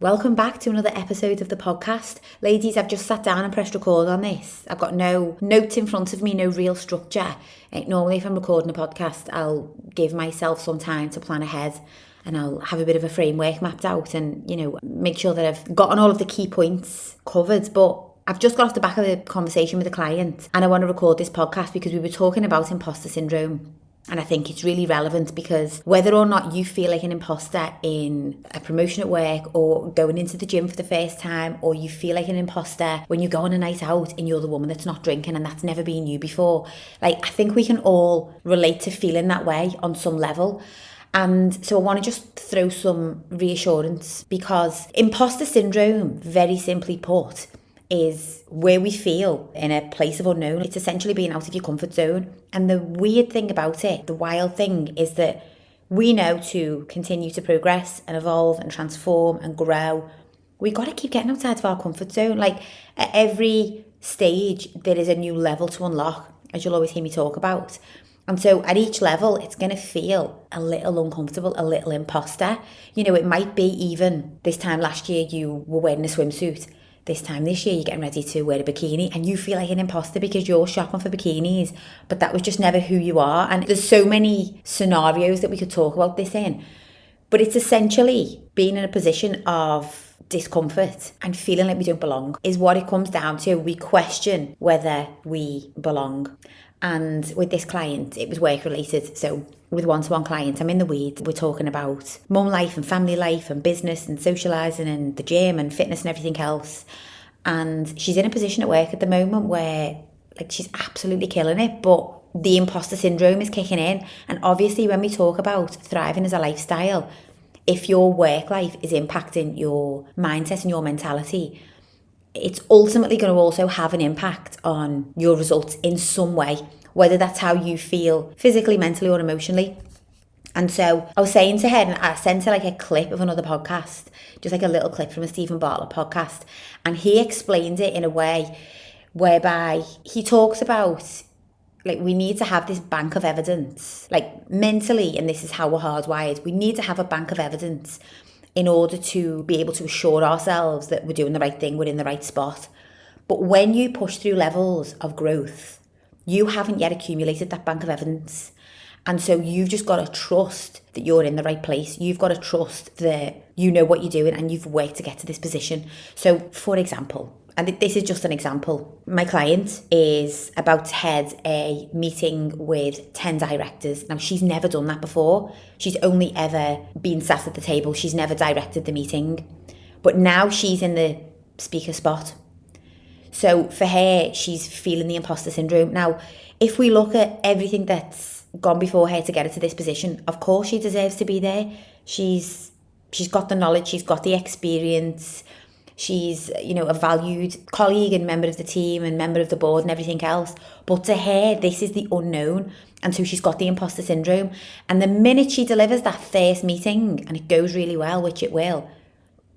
Welcome back to another episode of the podcast. Ladies, I've just sat down and pressed record on this. I've got no notes in front of me, no real structure. Normally if I'm recording a podcast, I'll give myself some time to plan ahead and I'll have a bit of a framework mapped out and, make sure that I've gotten all of the key points covered. But I've just got off the back of a conversation with a client and I want to record this podcast because we were talking about imposter syndrome. And I think it's really relevant because whether or not you feel like an imposter in a promotion at work or going into the gym for the first time, or you feel like an imposter when you go on a night out and you're the woman that's not drinking and that's never been you before, I think we can all relate to feeling that way on some level. And so I want to just throw some reassurance because imposter syndrome, very simply put, is where we feel in a place of unknown. It's essentially being out of your comfort zone. And the weird thing about it, the wild thing, is that we know to continue to progress and evolve and transform and grow, we got to keep getting outside of our comfort zone. At every stage, there is a new level to unlock, as you'll always hear me talk about. And so at each level, it's going to feel a little uncomfortable, a little imposter. It might be even this time last year, you were wearing a swimsuit. This time this year, you're getting ready to wear a bikini and you feel like an imposter because you're shopping for bikinis, but that was just never who you are. And there's so many scenarios that we could talk about this in, but it's essentially being in a position of discomfort and feeling like we don't belong is what it comes down to. We question whether we belong. And with this client, it was work related. So with one-to-one clients, I'm in the weeds. We're talking about mum life and family life and business and socialising and the gym and fitness and everything else. And she's in a position at work at the moment where she's absolutely killing it, but the imposter syndrome is kicking in. And obviously when we talk about thriving as a lifestyle, if your work life is impacting your mindset and your mentality, it's ultimately going to also have an impact on your results in some way, whether that's how you feel physically, mentally or emotionally. And so I was saying to her, and I sent her a clip of another podcast, just a little clip from a Stephen Bartlett podcast. And he explained it in a way whereby he talks about we need to have this bank of evidence, mentally, and this is how we're hardwired. We need to have a bank of evidence in order to be able to assure ourselves that we're doing the right thing, we're in the right spot. But when you push through levels of growth, you haven't yet accumulated that bank of evidence. And so you've just got to trust that you're in the right place. You've got to trust that you know what you're doing and you've worked to get to this position. So for example, and this is just an example, my client is about to head a meeting with 10 directors. Now, she's never done that before. She's only ever been sat at the table. She's never directed the meeting. But now she's in the speaker spot. So for her, she's feeling the imposter syndrome. Now, if we look at everything that's gone before her to get her to this position, of course she deserves to be there. She's got the knowledge, she's got the experience. She's, a valued colleague and member of the team and member of the board and everything else. But to her, this is the unknown. And so she's got the imposter syndrome. And the minute she delivers that first meeting and it goes really well, which it will,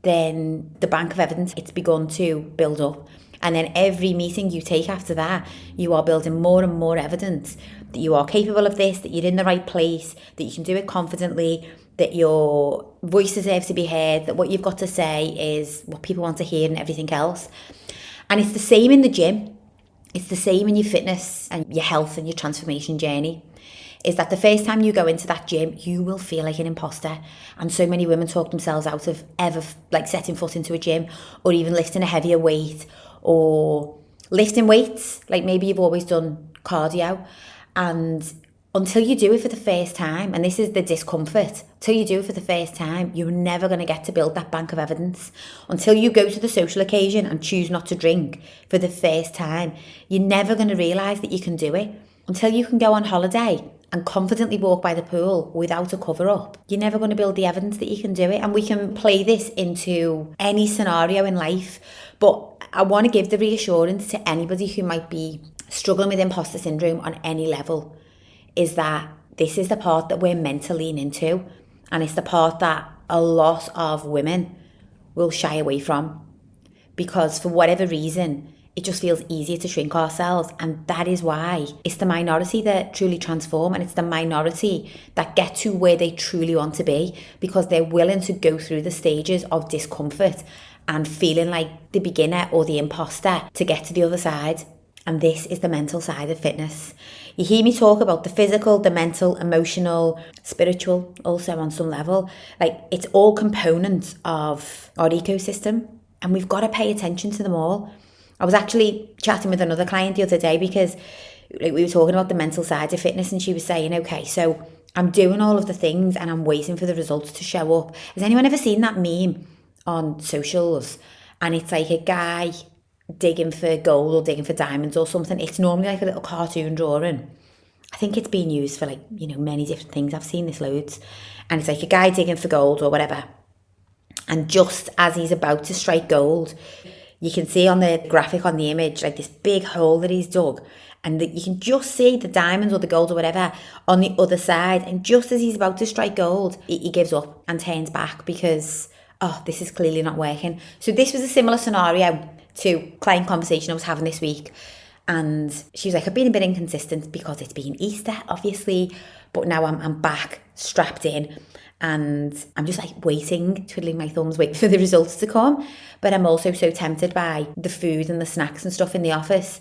then the bank of evidence, it's begun to build up. And then every meeting you take after that, you are building more and more evidence that you are capable of this, that you're in the right place, that you can do it confidently, that your voice deserves to be heard, that what you've got to say is what people want to hear and everything else. And it's the same in the gym. It's the same in your fitness and your health and your transformation journey. Is that the first time you go into that gym, you will feel like an imposter. And so many women talk themselves out of ever setting foot into a gym or even lifting a heavier weight or lifting weights. Maybe you've always done cardio, and until you do it for the first time, and this is the discomfort, till you do it for the first time, you're never going to get to build that bank of evidence. Until you go to the social occasion and choose not to drink for the first time, you're never going to realise that you can do it. Until you can go on holiday and confidently walk by the pool without a cover up, you're never going to build the evidence that you can do it. And we can play this into any scenario in life. But I want to give the reassurance to anybody who might be struggling with imposter syndrome on any level, is that this is the part that we're meant to lean into. And it's the part that a lot of women will shy away from. Because for whatever reason, it just feels easier to shrink ourselves. And that is why it's the minority that truly transform, and it's the minority that get to where they truly want to be, because they're willing to go through the stages of discomfort and feeling like the beginner or the imposter to get to the other side. And this is the mental side of fitness. You hear me talk about the physical, the mental, emotional, spiritual, also on some level. Like, it's all components of our ecosystem, and we've got to pay attention to them all. I was actually chatting with another client the other day because we were talking about the mental side of fitness, and she was saying, okay, so I'm doing all of the things and I'm waiting for the results to show up. Has anyone ever seen that meme on socials? And it's like a guy digging for gold or digging for diamonds or something. It's normally like a little cartoon drawing. I think it's been used for many different things. I've seen this loads. And it's like a guy digging for gold or whatever. And just as he's about to strike gold, you can see on the graphic on the image, like this big hole that he's dug. And you can just see the diamonds or the gold or whatever on the other side. And just as he's about to strike gold, he gives up and turns back because, this is clearly not working. So this was a similar scenario to client conversation I was having this week. And she was like, I've been a bit inconsistent because it's been Easter, obviously, but now I'm back strapped in and I'm just like waiting, twiddling my thumbs, waiting for the results to come. But I'm also so tempted by the food and the snacks and stuff in the office.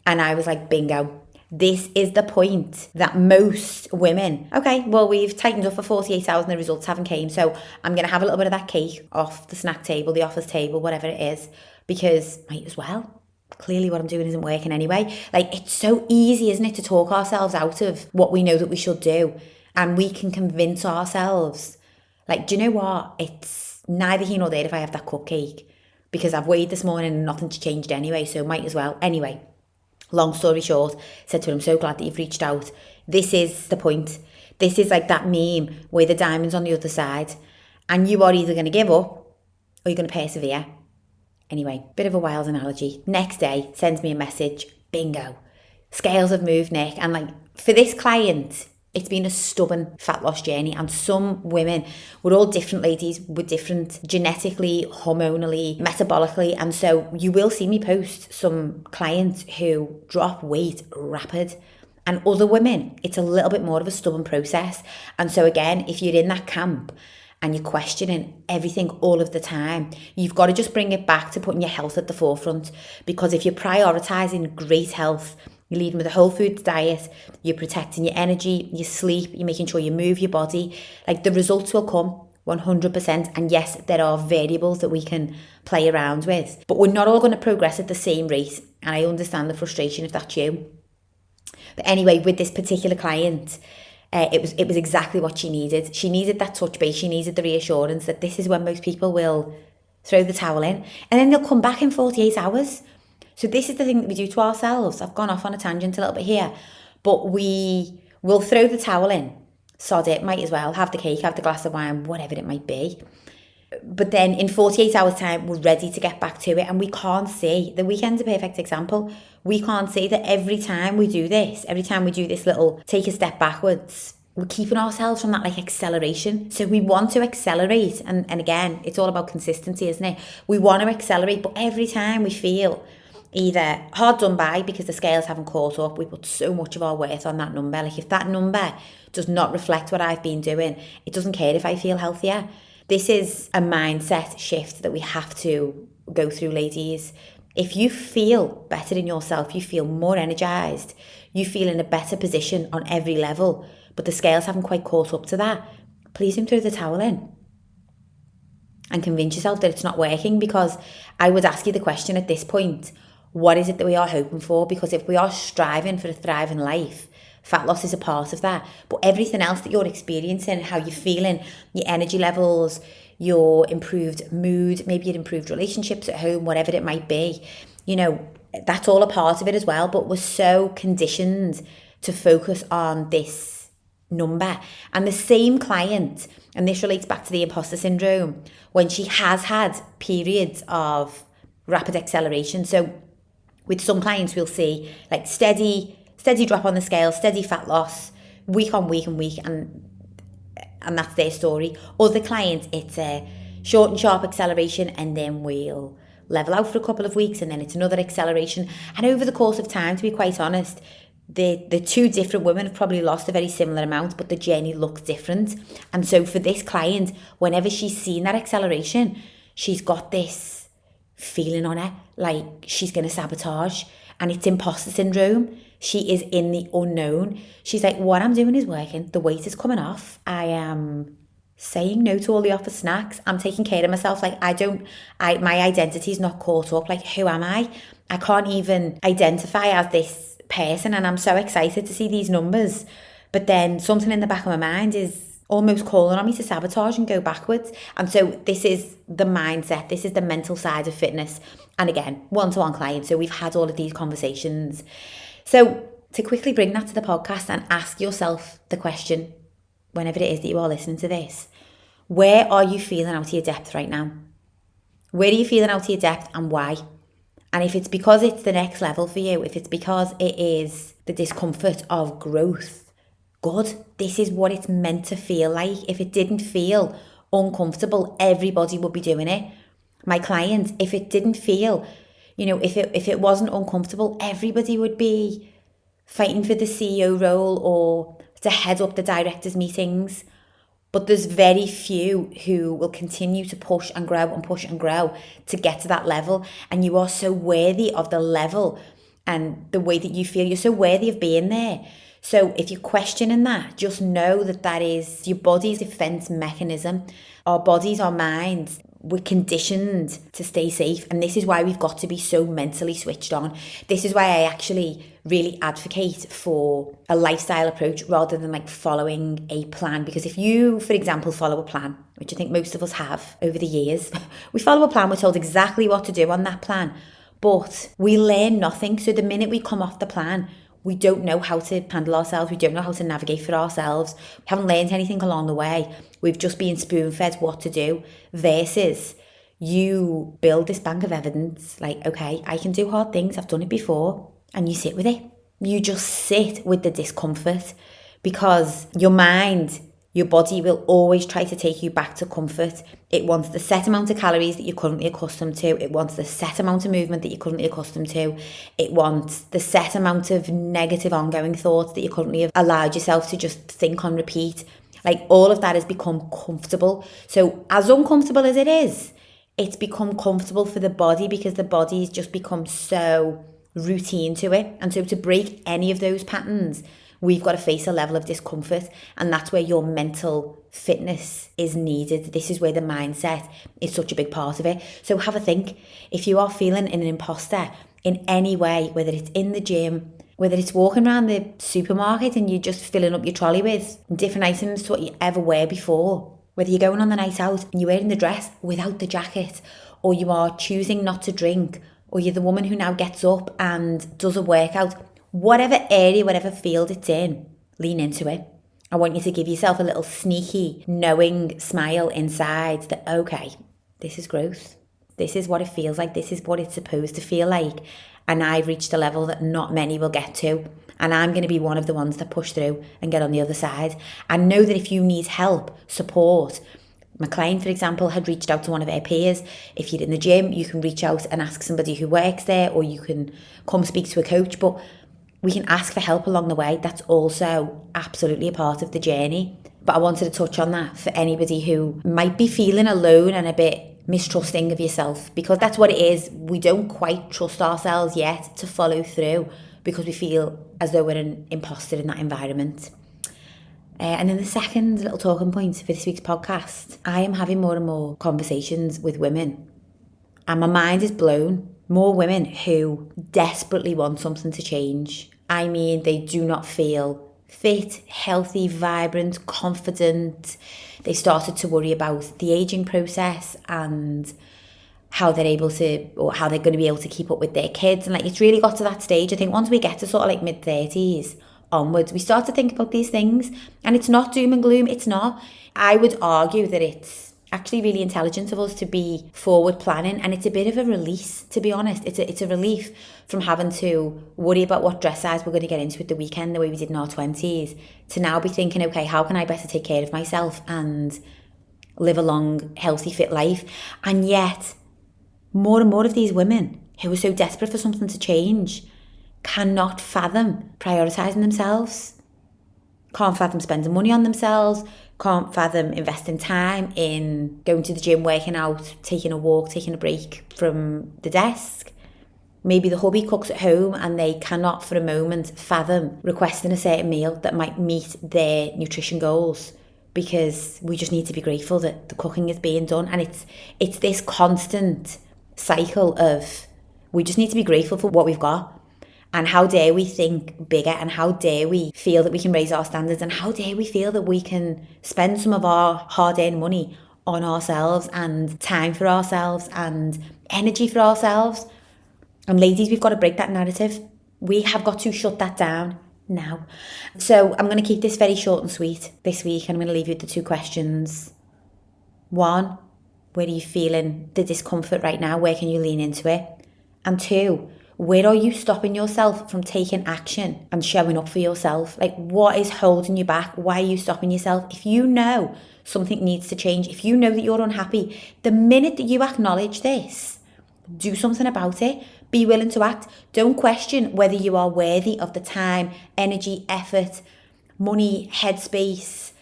And I was like, bingo. This is the point that most women, okay, well, we've tightened up for 48 hours and the results haven't came. So I'm going to have a little bit of that cake off the snack table, the office table, whatever it is, because might as well. Clearly what I'm doing isn't working anyway. Like, it's so easy, isn't it, to talk ourselves out of what we know that we should do. And we can convince ourselves, like, do you know what? It's neither here nor there if I have that cupcake because I've weighed this morning and nothing's changed anyway, so might as well. Anyway, long story short, said to her, I'm so glad that you've reached out. This is the point. This is like that meme where the diamond's on the other side and you are either going to give up or you're going to persevere. Anyway, bit of a wild analogy. Next day, sends me a message. Bingo. Scales have moved, Nick. And like, for this client, it's been a stubborn fat loss journey. And some women, we're all different ladies. We're different genetically, hormonally, metabolically. And so you will see me post some clients who drop weight rapid. And other women, it's a little bit more of a stubborn process. And so again, if you're in that camp and you're questioning everything all of the time, you've got to just bring it back to putting your health at the forefront. Because if you're prioritising great health, you're leading with a whole foods diet, you're protecting your energy, your sleep, you're making sure you move your body, like the results will come 100%. And yes, there are variables that we can play around with, but we're not all going to progress at the same rate. And I understand the frustration if that's you. But anyway, with this particular client, it was exactly what she needed. She needed that touch base. She needed the reassurance that this is when most people will throw the towel in and then they'll come back in 48 hours. So this is the thing that we do to ourselves. I've gone off on a tangent a little bit here, but we will throw the towel in, sod it, might as well, have the cake, have the glass of wine, whatever it might be. But then in 48 hours time, we're ready to get back to it. And we can't see, the weekend's a perfect example. We can't see that every time we do this little take a step backwards, we're keeping ourselves from that like acceleration. So we want to accelerate. And again, it's all about consistency, isn't it? We want to accelerate, but every time we feel either hard done by because the scales haven't caught up, we put so much of our worth on that number. Like if that number does not reflect what I've been doing, it doesn't care if I feel healthier. This is a mindset shift that we have to go through, ladies. If you feel better in yourself, you feel more energized, you feel in a better position on every level, but the scales haven't quite caught up to that, please don't throw the towel in and convince yourself that it's not working. Because I would ask you the question at this point, what is it that we are hoping for? Because if we are striving for a thriving life, fat loss is a part of that. But everything else that you're experiencing, how you're feeling, your energy levels, your improved mood, maybe your improved relationships at home, whatever it might be, that's all a part of it as well. But we're so conditioned to focus on this number. And the same client, and this relates back to the imposter syndrome, when she has had periods of rapid acceleration. So with some clients, we'll see like steady drop on the scale, steady fat loss, week on week and week, and that's their story. Other clients, it's a short and sharp acceleration, and then we'll level out for a couple of weeks and then it's another acceleration. And over the course of time, to be quite honest, the two different women have probably lost a very similar amount, but the journey looks different. And so for this client, whenever she's seen that acceleration, she's got this feeling on her like she's going to sabotage, and it's imposter syndrome. She is in the unknown. She's like, what I'm doing is working. The weight is coming off. I am saying no to all the offered snacks. I'm taking care of myself. Like my identity is not caught up. Like, who am I? I can't even identify as this person, and I'm so excited to see these numbers, but then something in the back of my mind is almost calling on me to sabotage and go backwards. And so this is the mindset, this is the mental side of fitness. And again, one-to-one clients, so we've had all of these conversations. So to quickly bring that to the podcast and ask yourself the question, whenever it is that you are listening to this, where are you feeling out of your depth right now? Where are you feeling out of your depth, and why? And if it's because it's the next level for you, if it's because it is the discomfort of growth, good. This is what it's meant to feel like. If it didn't feel uncomfortable, everybody would be doing it. My clients, if it didn't feel, if it wasn't uncomfortable, everybody would be fighting for the CEO role or to head up the directors' meetings. But there's very few who will continue to push and grow to get to that level. And you are so worthy of the level and the way that you feel. You're so worthy of being there. So if you're questioning that, just know that is your body's defense mechanism. Our bodies, our minds, we're conditioned to stay safe. And this is why we've got to be so mentally switched on. This is why I actually really advocate for a lifestyle approach rather than like following a plan. Because if you, for example, follow a plan, which I think most of us have over the years, we follow a plan, we're told exactly what to do on that plan, but we learn nothing. So the minute we come off the plan, we don't know how to handle ourselves. We don't know how to navigate for ourselves. We haven't learned anything along the way. We've just been spoon-fed what to do, versus you build this bank of evidence like, okay, I can do hard things. I've done it before. And you sit with it. You just sit with the discomfort, because your mind, your body will always try to take you back to comfort. It wants the set amount of calories that you're currently accustomed to. It wants the set amount of movement that you're currently accustomed to. It wants the set amount of negative ongoing thoughts that you currently have allowed yourself to just think on repeat. Like, all of that has become comfortable. So as uncomfortable as it is, it's become comfortable for the body, because the body's just become so routine to it. And so to break any of those patterns, we've got to face a level of discomfort, and that's where your mental fitness is needed. This is where the mindset is such a big part of it. So have a think. If you are feeling an imposter in any way, whether it's in the gym, whether it's walking around the supermarket and you're just filling up your trolley with different items to what you ever wear before, whether you're going on the night out and you're wearing the dress without the jacket, or you are choosing not to drink, or you're the woman who now gets up and does a workout, whatever area, whatever field it's in, lean into it. I want you to give yourself a little sneaky, knowing smile inside that, okay, this is growth. This is what it feels like. This is what it's supposed to feel like. And I've reached a level that not many will get to. And I'm going to be one of the ones that push through and get on the other side. And know that if you need help, support, my client, for example, had reached out to one of her peers. If you're in the gym, you can reach out and ask somebody who works there, or you can come speak to a coach. But we can ask for help along the way. That's also absolutely a part of the journey. But I wanted to touch on that for anybody who might be feeling alone and a bit mistrusting of yourself, because that's what it is. We don't quite trust ourselves yet to follow through, because we feel as though we're an imposter in that environment. And then the second little talking point for this week's podcast, I am having more and more conversations with women, and my mind is blown. More women who desperately want something to change. I mean, they do not feel fit, healthy, vibrant, confident. They started to worry about the aging process and how they're able to, or how they're going to be able to keep up with their kids. And like, it's really got to that stage. I think once we get to sort of like mid-30s onwards, we start to think about these things, and it's not doom and gloom. It's not. I would argue that it's actually really intelligent of us to be forward planning, and it's a bit of a release, to be honest. It's a relief from having to worry about what dress size we're going to get into at the weekend the way we did in our 20s, to now be thinking, okay, how can I better take care of myself and live a long, healthy, fit life? And yet More and more of these women who are so desperate for something to change cannot fathom prioritising themselves, can't fathom spending money on themselves, can't fathom investing time in going to the gym, working out, taking a walk, taking a break from the desk. Maybe the hubby cooks at home and they cannot for a moment fathom requesting a certain meal that might meet their nutrition goals, because we just need to be grateful that the cooking is being done. And it's this constant cycle of we just need to be grateful for what we've got. And how dare we think bigger, and how dare we feel that we can raise our standards, and how dare we feel that we can spend some of our hard-earned money on ourselves and time for ourselves and energy for ourselves. And ladies, we've got to break that narrative. We have got to shut that down now. So I'm going to keep this very short and sweet this week. I'm going to leave you with the 2 questions. 1, where are you feeling the discomfort right now? Where can you lean into it? And 2, where are you stopping yourself from taking action and showing up for yourself? Like, what is holding you back? Why are you stopping yourself? If you know something needs to change, if you know that you're unhappy, the minute that you acknowledge this, do something about it. Be willing to act. Don't question whether you are worthy of the time, energy, effort, money, headspace,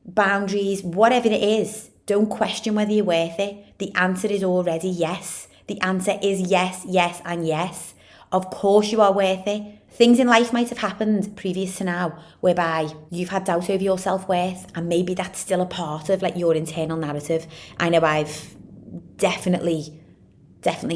boundaries, whatever it is. Don't question whether you're worth it. The answer is already yes. The answer is yes, yes, and yes. Of course you are worth it. Things in life might have happened previous to now whereby you've had doubt over your self-worth, and maybe that's still a part of like your internal narrative. I know I've definitely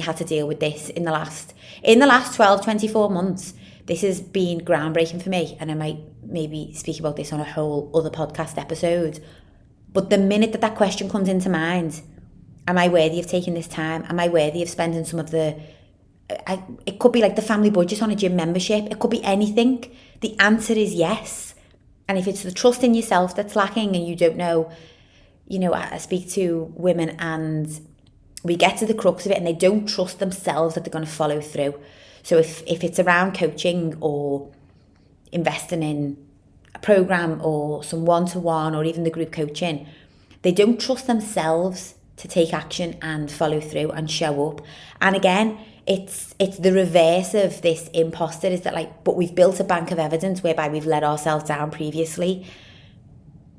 had to deal with this in the last 12, 24 months. This has been groundbreaking for me, and I might maybe speak about this on a whole other podcast episode. But the minute that question comes into mind, am I worthy of taking this time? Am I worthy of spending some of it could be like the family budget on a gym membership. It could be anything. The answer is yes. And if it's the trust in yourself that's lacking and you don't know, I speak to women and we get to the crux of it and they don't trust themselves that they're going to follow through. So if it's around coaching or investing in a program or some one-to-one or even the group coaching, they don't trust themselves to take action and follow through and show up. And again, it's the reverse of this imposter, is that but we've built a bank of evidence whereby we've let ourselves down previously.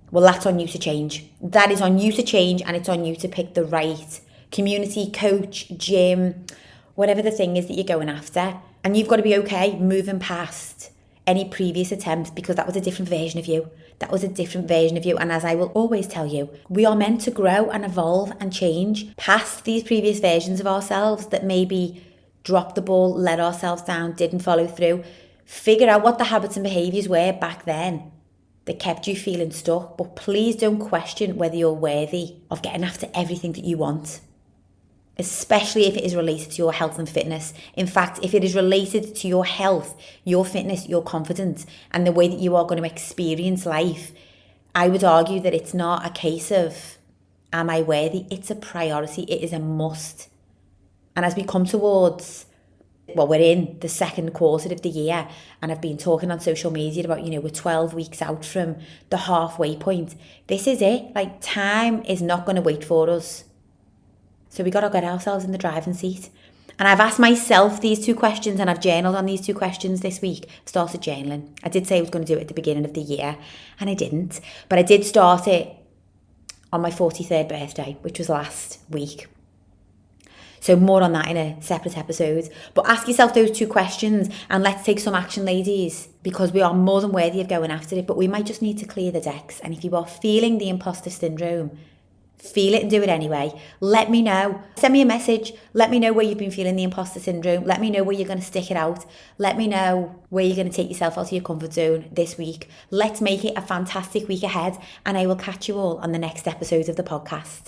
Well, that's on you to change. That is on you to change, and it's on you to pick the right community, coach, gym, whatever the thing is that you're going after. And you've got to be okay moving past any previous attempts, because that was a different version of you. That was a different version of you. And as I will always tell you, we are meant to grow and evolve and change past these previous versions of ourselves that maybe dropped the ball, let ourselves down, didn't follow through. Figure out what the habits and behaviours were back then that kept you feeling stuck. But please don't question whether you're worthy of getting after everything that you want, especially if it is related to your health and fitness. In fact, if it is related to your health, your fitness, your confidence, and the way that you are going to experience life, I would argue that it's not a case of, am I worthy? It's a priority. It is a must. And as we come towards, we're in the second quarter of the year, and I've been talking on social media about, we're 12 weeks out from the halfway point. This is it. Time is not going to wait for us. So we got to get ourselves in the driving seat. And I've asked myself these 2 questions, and I've journaled on these 2 questions this week. I've started journaling. I did say I was going to do it at the beginning of the year, and I didn't. But I did start it on my 43rd birthday, which was last week. So more on that in a separate episode. But ask yourself those 2 questions and let's take some action, ladies, because we are more than worthy of going after it. But we might just need to clear the decks. And if you are feeling the imposter syndrome, feel it and do it anyway. Let me know. Send me a message. Let me know where you've been feeling the imposter syndrome. Let me know where you're going to stick it out. Let me know where you're going to take yourself out of your comfort zone this week. Let's make it a fantastic week ahead. And I will catch you all on the next episode of the podcast.